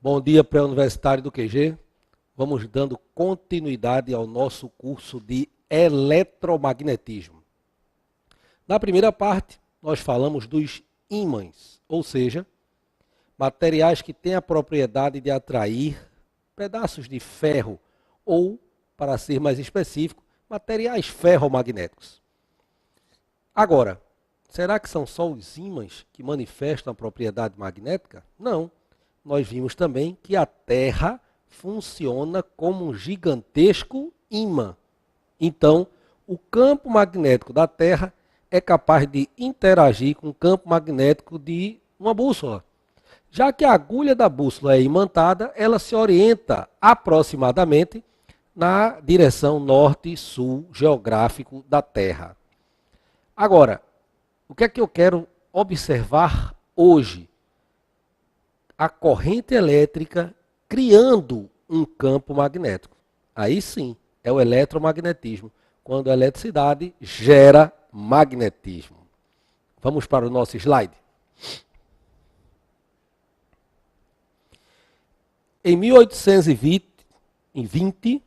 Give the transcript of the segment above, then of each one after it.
Bom dia, pré-universitário do QG. Vamos dando continuidade ao nosso curso de eletromagnetismo. Na primeira parte, nós falamos dos ímãs, ou seja, materiais que têm a propriedade de atrair pedaços de ferro ou, para ser mais específico, materiais ferromagnéticos. Agora, será que são só os ímãs que manifestam a propriedade magnética? Não. Nós vimos também que a Terra funciona como um gigantesco ímã. Então, o campo magnético da Terra é capaz de interagir com o campo magnético de uma bússola. Já que a agulha da bússola é imantada, ela se orienta aproximadamente na direção norte-sul geográfico da Terra. Agora, o que é que eu quero observar hoje? A corrente elétrica criando um campo magnético. Aí sim, é o eletromagnetismo, quando a eletricidade gera magnetismo. Vamos para o nosso slide. Em 1820,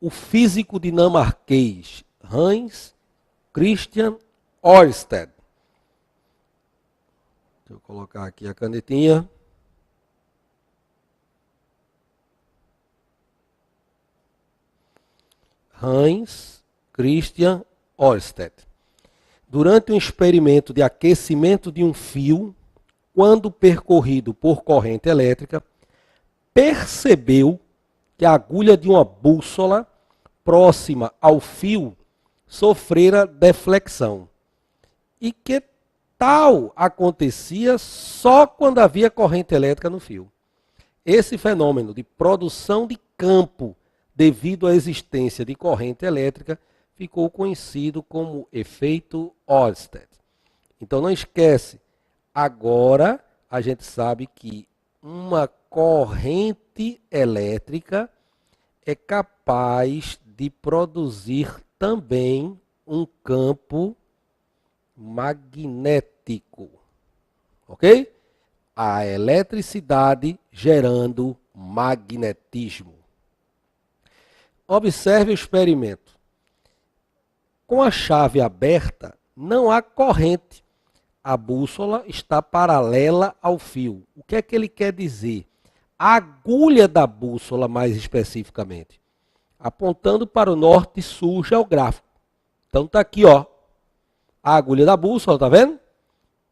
o físico dinamarquês Hans Christian Ørsted. Deixa eu colocar aqui a canetinha. Hans Christian Ørsted. Durante um experimento de aquecimento de um fio, quando percorrido por corrente elétrica, percebeu que a agulha de uma bússola próxima ao fio sofrera deflexão. E que tal acontecia só quando havia corrente elétrica no fio. Esse fenômeno de produção de campo devido à existência de corrente elétrica ficou conhecido como efeito Ørsted. Então não esquece, agora a gente sabe que uma corrente elétrica é capaz de produzir também um campo magnético. Ok? A eletricidade gerando magnetismo. Observe o experimento. Com a chave aberta, não há corrente. A bússola está paralela ao fio. O que é que ele quer dizer? A agulha da bússola, mais especificamente, apontando para o norte-sul geográfico. Então está aqui, ó, a agulha da bússola, tá vendo?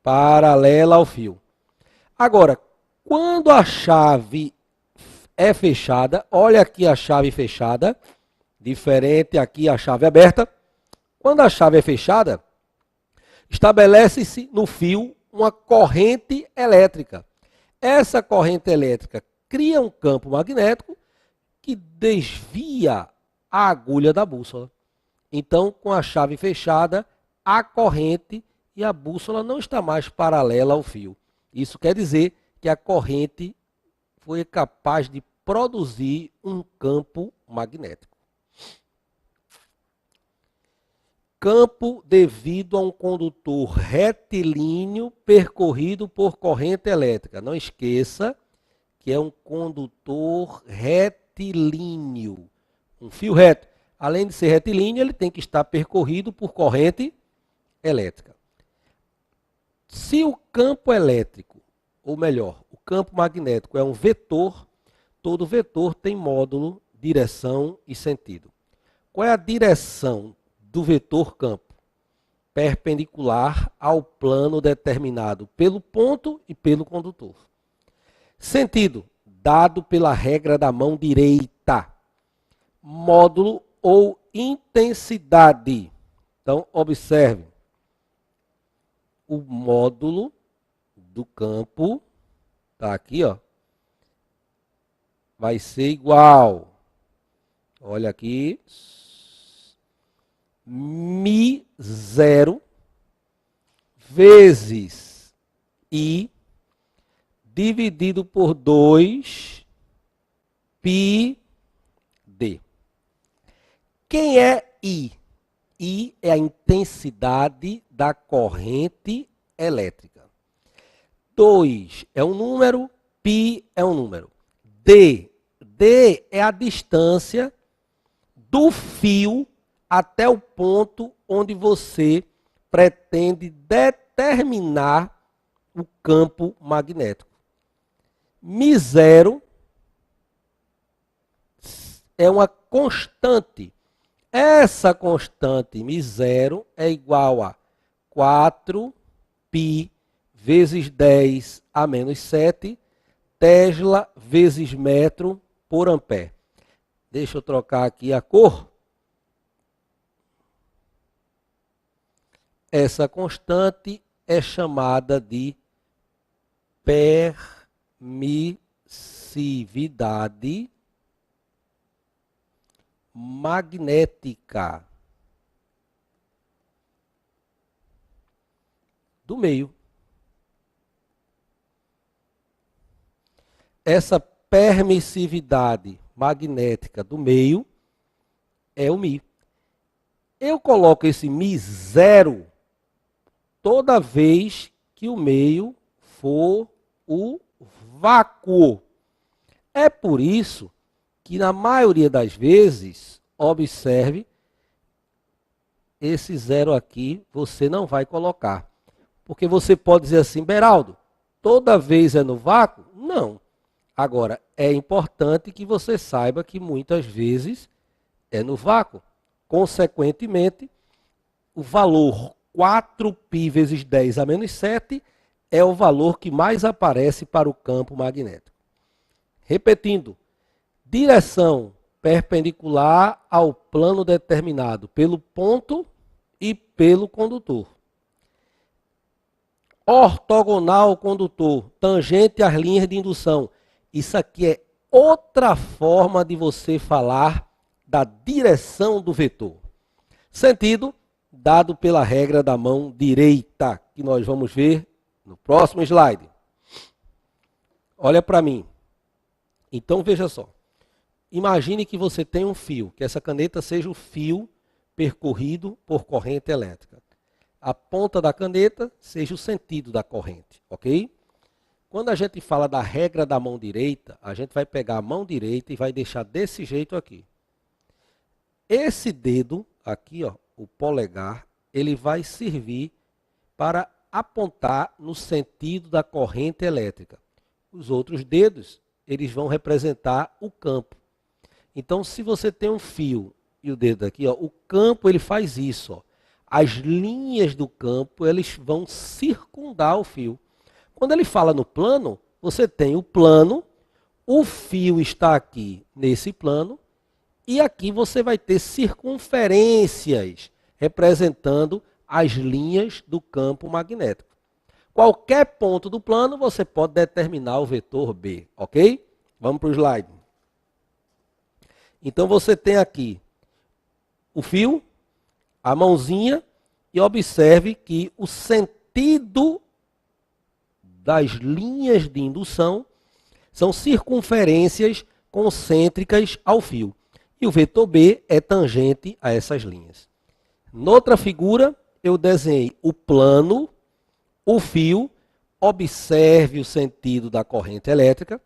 Paralela ao fio. Agora, quando a chave é fechada, olha aqui a chave fechada, diferente aqui a chave aberta. Quando a chave é fechada, estabelece-se no fio uma corrente elétrica. Essa corrente elétrica cria um campo magnético que desvia a agulha da bússola. Então, com a chave fechada, a corrente e a bússola não está mais paralela ao fio. Isso quer dizer que a corrente foi capaz de produzir um campo magnético. Campo devido a um condutor retilíneo percorrido por corrente elétrica. Não esqueça que é um condutor retilíneo. Um fio reto. Além de ser retilíneo, ele tem que estar percorrido por corrente elétrica. Se o campo elétrico, ou melhor, o campo magnético é um vetor, todo vetor tem módulo, direção e sentido. Qual é a direção do vetor campo? Perpendicular ao plano determinado pelo ponto e pelo condutor. Sentido, dado pela regra da mão direita. Módulo ou intensidade. Então, observe. O módulo do campo, tá aqui, ó, vai ser igual. Olha aqui. Mi0 vezes I dividido por 2 πd. Quem é I? I é a intensidade da corrente elétrica. 2 é um número, π é um número. D. D é a distância do fio até o ponto onde você pretende determinar o campo magnético. μ0 é uma constante. Essa constante μ0 é igual a 4π vezes 10 a menos 7 Tesla vezes metro por ampere. Deixa eu trocar aqui a cor. Essa constante é chamada de permissividade magnética do meio. Essa permissividade magnética do meio é o μ. Eu coloco esse μ0 toda vez que o meio for o vácuo. É por isso que na maioria das vezes, observe, esse zero aqui você não vai colocar. Porque você pode dizer assim, Beraldo, toda vez é no vácuo? Não. Agora, é importante que você saiba que muitas vezes é no vácuo. Consequentemente, o valor 4π vezes 10 a menos 7 é o valor que mais aparece para o campo magnético. Repetindo, direção perpendicular ao plano determinado pelo ponto e pelo condutor. Ortogonal ao condutor, tangente às linhas de indução. Isso aqui é outra forma de você falar da direção do vetor. Sentido dado pela regra da mão direita, que nós vamos ver no próximo slide. Olha para mim. Então, veja só. Imagine que você tem um fio, que essa caneta seja o fio percorrido por corrente elétrica. A ponta da caneta seja o sentido da corrente, ok? Quando a gente fala da regra da mão direita, a gente vai pegar a mão direita e vai deixar desse jeito aqui. Esse dedo aqui, ó, o polegar, ele vai servir para apontar no sentido da corrente elétrica. Os outros dedos, eles vão representar o campo. Então, se você tem um fio e o dedo aqui, ó, o campo ele faz isso, ó. As linhas do campo, eles vão circundar o fio. Quando ele fala no plano, você tem o plano, o fio está aqui nesse plano, e aqui você vai ter circunferências representando as linhas do campo magnético. Qualquer ponto do plano, você pode determinar o vetor B, ok? Vamos para o slide. Então você tem aqui o fio, a mãozinha, e observe que o sentido das linhas de indução são circunferências concêntricas ao fio. E o vetor B é tangente a essas linhas. Noutra figura, eu desenhei o plano, o fio, observe o sentido da corrente elétrica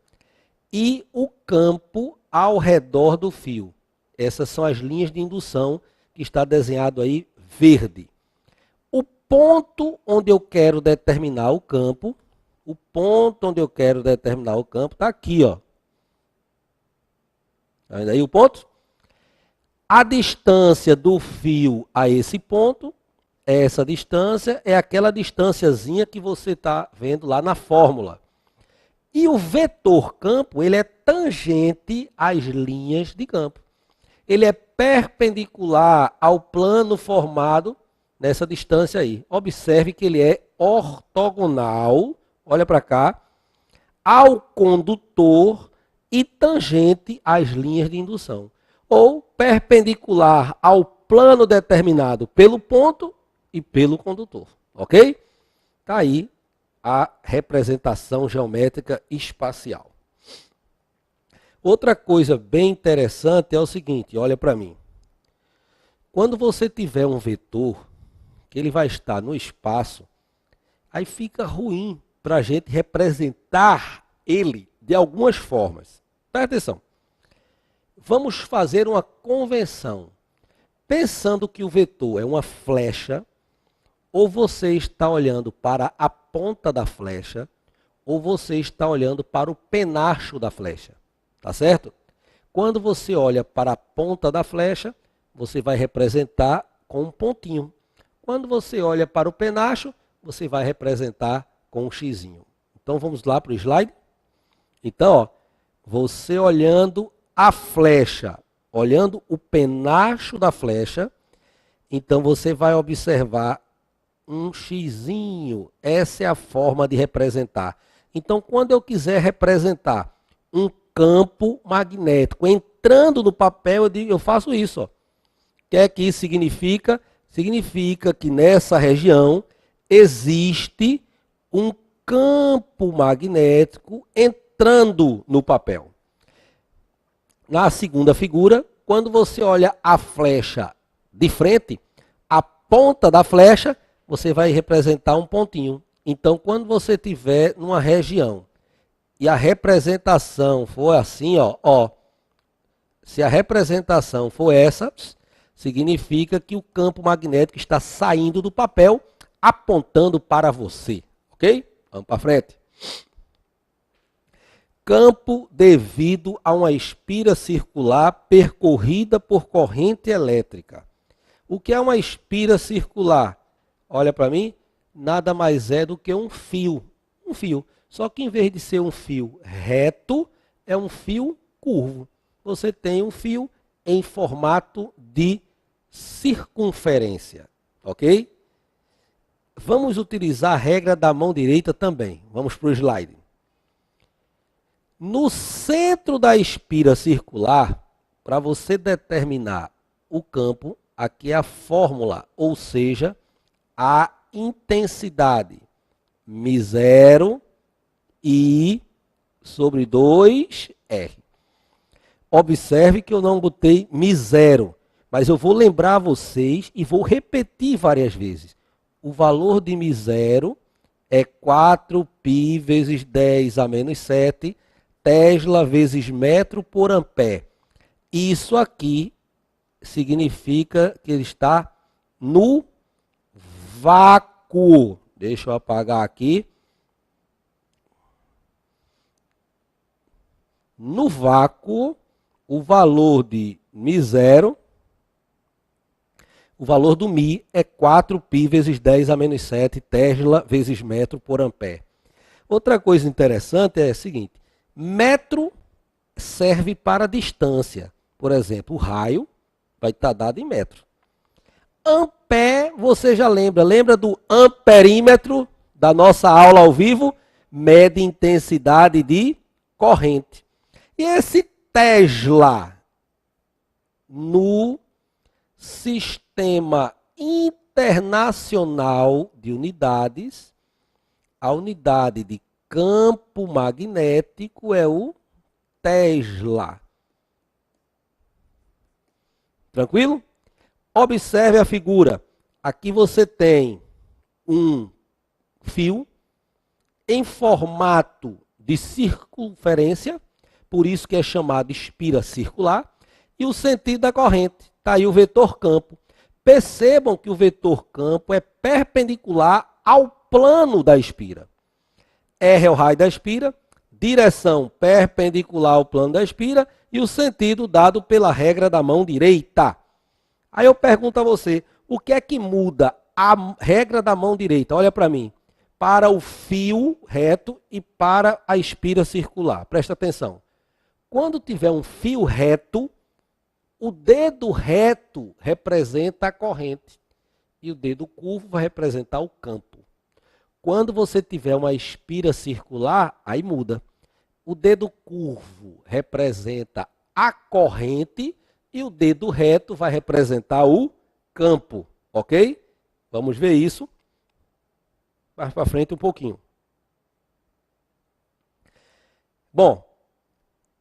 e o campo ao redor do fio. Essas são as linhas de indução que está desenhado aí verde. O ponto onde eu quero determinar o campo, está aqui, ó. Tá vendo aí o ponto? A distância do fio a esse ponto, essa distância é aquela distânciazinha que você está vendo lá na fórmula. E o vetor campo, ele é tangente às linhas de campo. Ele é perpendicular ao plano formado nessa distância aí. Observe que ele é ortogonal, olha para cá, ao condutor e tangente às linhas de indução. Ou perpendicular ao plano determinado pelo ponto e pelo condutor. Ok? Está aí a representação geométrica espacial. Outra coisa bem interessante é o seguinte, olha para mim. Quando você tiver um vetor, que ele vai estar no espaço, aí fica ruim para a gente representar ele de algumas formas. Presta atenção. Vamos fazer uma convenção. Pensando que o vetor é uma flecha, ou você está olhando para a ponta da flecha, ou você está olhando para o penacho da flecha. Tá certo? Quando você olha para a ponta da flecha, você vai representar com um pontinho. Quando você olha para o penacho, você vai representar com um xizinho. Então vamos lá para o slide. Então, ó, você olhando a flecha, olhando o penacho da flecha, então você vai observar um xizinho. Essa é a forma de representar. Então, quando eu quiser representar um campo magnético entrando no papel, eu faço isso. Ó. O que é que isso significa? Significa que nessa região existe um campo magnético entrando no papel. Na segunda figura, quando você olha a flecha de frente, a ponta da flecha, você vai representar um pontinho. Então, quando você estiver numa região e a representação for assim, ó, se a representação for essa, significa que o campo magnético está saindo do papel, apontando para você. Ok? Vamos para frente. Campo devido a uma espira circular percorrida por corrente elétrica. O que é uma espira circular? Olha para mim, nada mais é do que um fio. Um fio. Só que em vez de ser um fio reto, é um fio curvo. Você tem um fio em formato de circunferência. Ok? Vamos utilizar a regra da mão direita também. Vamos para o slide. No centro da espira circular, para você determinar o campo, aqui é a fórmula, ou seja, a intensidade. μ0 I sobre 2R. Observe que eu não botei μ0, mas eu vou lembrar vocês e vou repetir várias vezes. O valor de μ0 é 4π vezes 10 a menos 7 Tesla vezes metro por ampere. Isso aqui significa que ele está no vácuo. Deixa eu apagar aqui. No vácuo, o valor de μ0, o valor do μ é 4π vezes 10 a menos 7 Tesla vezes metro por ampere. Outra coisa interessante é a seguinte. Metro serve para distância. Por exemplo, o raio vai estar dado em metro. Ampere, você já lembra do amperímetro da nossa aula ao vivo? Mede intensidade de corrente. E esse Tesla no sistema internacional de unidades, a unidade de campo magnético é o Tesla. Tranquilo? Observe a figura. Aqui você tem um fio em formato de circunferência, por isso que é chamado espira circular, e o sentido da corrente. Está aí o vetor campo. Percebam que o vetor campo é perpendicular ao plano da espira. R é o raio da espira, direção perpendicular ao plano da espira e o sentido dado pela regra da mão direita. Aí eu pergunto a você, o que é que muda a regra da mão direita? Olha para mim, para o fio reto e para a espira circular. Presta atenção. Quando tiver um fio reto, o dedo reto representa a corrente e o dedo curvo vai representar o campo. Quando você tiver uma espira circular, aí muda. O dedo curvo representa a corrente e o dedo reto vai representar o campo, ok? Vamos ver isso mais para frente um pouquinho. Bom,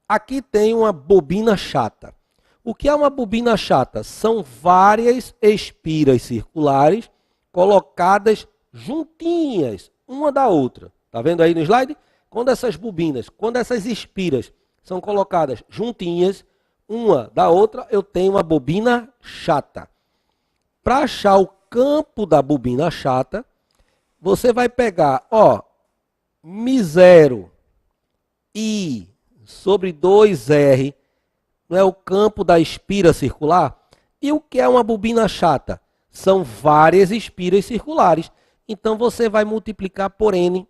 aqui tem uma bobina chata. O que é uma bobina chata? São várias espiras circulares colocadas juntinhas, uma da outra. Está vendo aí no slide? Quando essas bobinas, quando essas espiras são colocadas juntinhas, uma da outra, eu tenho uma bobina chata. Para achar o campo da bobina chata, você vai pegar, ó, μ0 I sobre 2R, não é o campo da espira circular? E o que é uma bobina chata? São várias espiras circulares. Então, você vai multiplicar por N.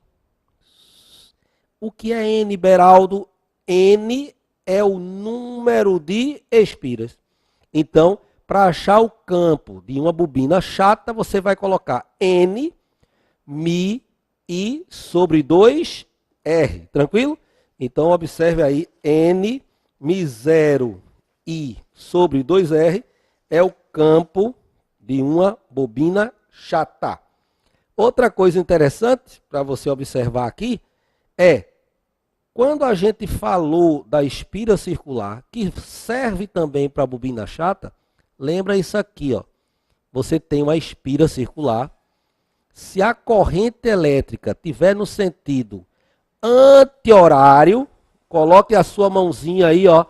O que é N, Beraldo? N é o número de espiras. Então, para achar o campo de uma bobina chata, você vai colocar N, μ, I sobre 2R. Tranquilo? Então, observe aí, N, μ0, I sobre 2R é o campo de uma bobina chata. Outra coisa interessante para você observar aqui é, quando a gente falou da espira circular, que serve também para a bobina chata, lembra isso aqui, ó. Você tem uma espira circular. Se a corrente elétrica tiver no sentido anti-horário, coloque a sua mãozinha aí, ó.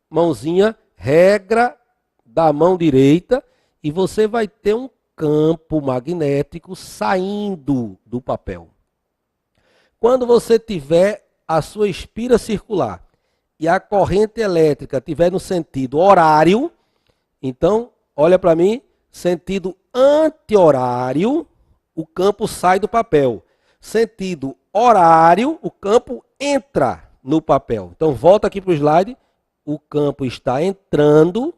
Mãozinha, regra da mão direita, e você vai ter um campo magnético saindo do papel. Quando você tiver a sua espira circular e a corrente elétrica tiver no sentido horário, então, olha para mim, sentido anti-horário, o campo sai do papel. Sentido horário, o campo entra no papel. Então, volta aqui para o slide. O campo está entrando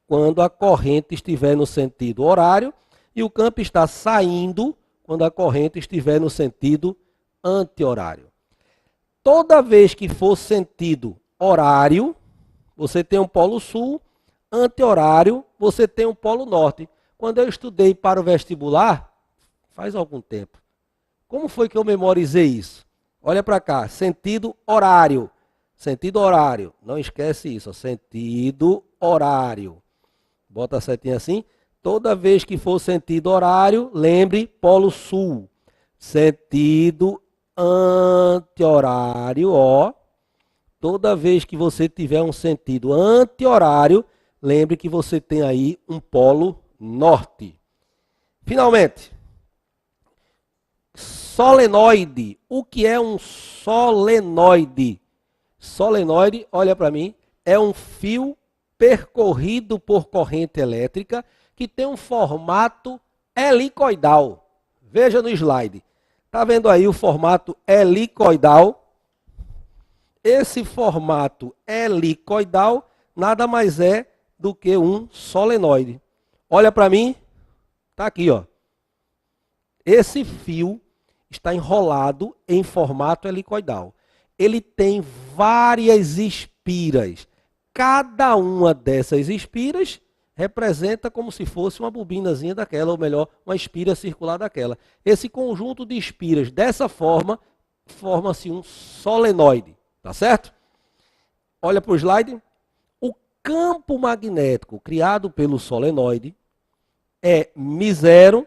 quando a corrente estiver no sentido horário e o campo está saindo quando a corrente estiver no sentido anti-horário. Toda vez que for sentido horário, você tem um polo sul, anti-horário, você tem um polo norte. Quando eu estudei para o vestibular, faz algum tempo, como foi que eu memorizei isso? Olha para cá, sentido horário. Sentido horário, não esquece isso, ó, sentido horário. Bota a setinha assim. Toda vez que for sentido horário, lembre polo sul. Sentido anti-horário, ó. Toda vez que você tiver um sentido anti-horário, lembre que você tem aí um polo norte. Finalmente, solenoide. O que é um solenoide? Solenoide, olha para mim, é um fio percorrido por corrente elétrica que tem um formato helicoidal. Veja no slide. Está vendo aí o formato helicoidal? Esse formato helicoidal nada mais é do que um solenoide. Olha para mim, está aqui, ó. Esse fio está enrolado em formato helicoidal. Ele tem várias espiras. Cada uma dessas espiras representa como se fosse uma bobinazinha daquela, ou melhor, uma espira circular daquela. Esse conjunto de espiras, dessa forma, forma-se um solenoide. Tá certo? Olha para o slide. O campo magnético criado pelo solenoide é μ0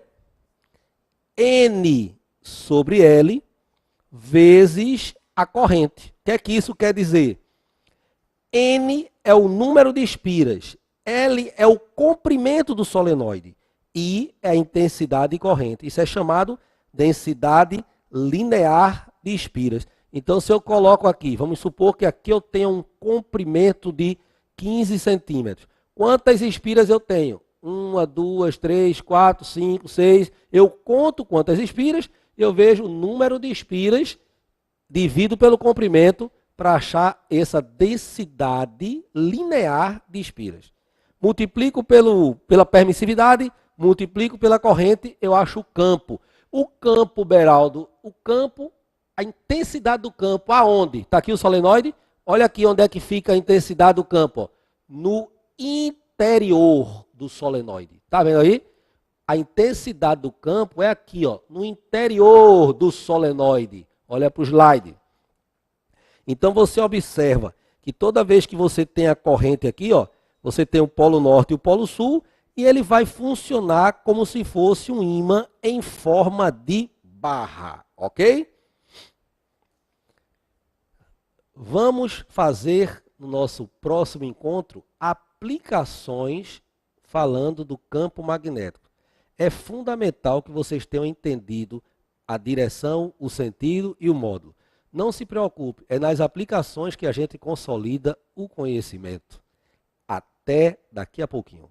N sobre L vezes a corrente. O que é que isso quer dizer? N é o número de espiras, L é o comprimento do solenoide, I é a intensidade de corrente. Isso é chamado densidade linear de espiras. Então, se eu coloco aqui, vamos supor que aqui eu tenho um comprimento de 15 centímetros. Quantas espiras eu tenho? 1, 2, 3, 4, 5, 6. Eu conto quantas espiras, eu vejo o número de espiras divido pelo comprimento para achar essa densidade linear de espiras. Multiplico pela permissividade, multiplico pela corrente, eu acho o campo. O campo, Beraldo, o campo, a intensidade do campo, aonde? Está aqui o solenoide, olha aqui onde é que fica a intensidade do campo. Ó. No interior do solenoide. Está vendo aí? A intensidade do campo é aqui, ó, no interior do solenoide. Olha para o slide. Então você observa que toda vez que você tem a corrente aqui, ó, você tem o polo norte e o polo sul, e ele vai funcionar como se fosse um ímã em forma de barra, ok? Vamos fazer no nosso próximo encontro aplicações falando do campo magnético. É fundamental que vocês tenham entendido a direção, o sentido e o módulo. Não se preocupe, é nas aplicações que a gente consolida o conhecimento. Até daqui a pouquinho.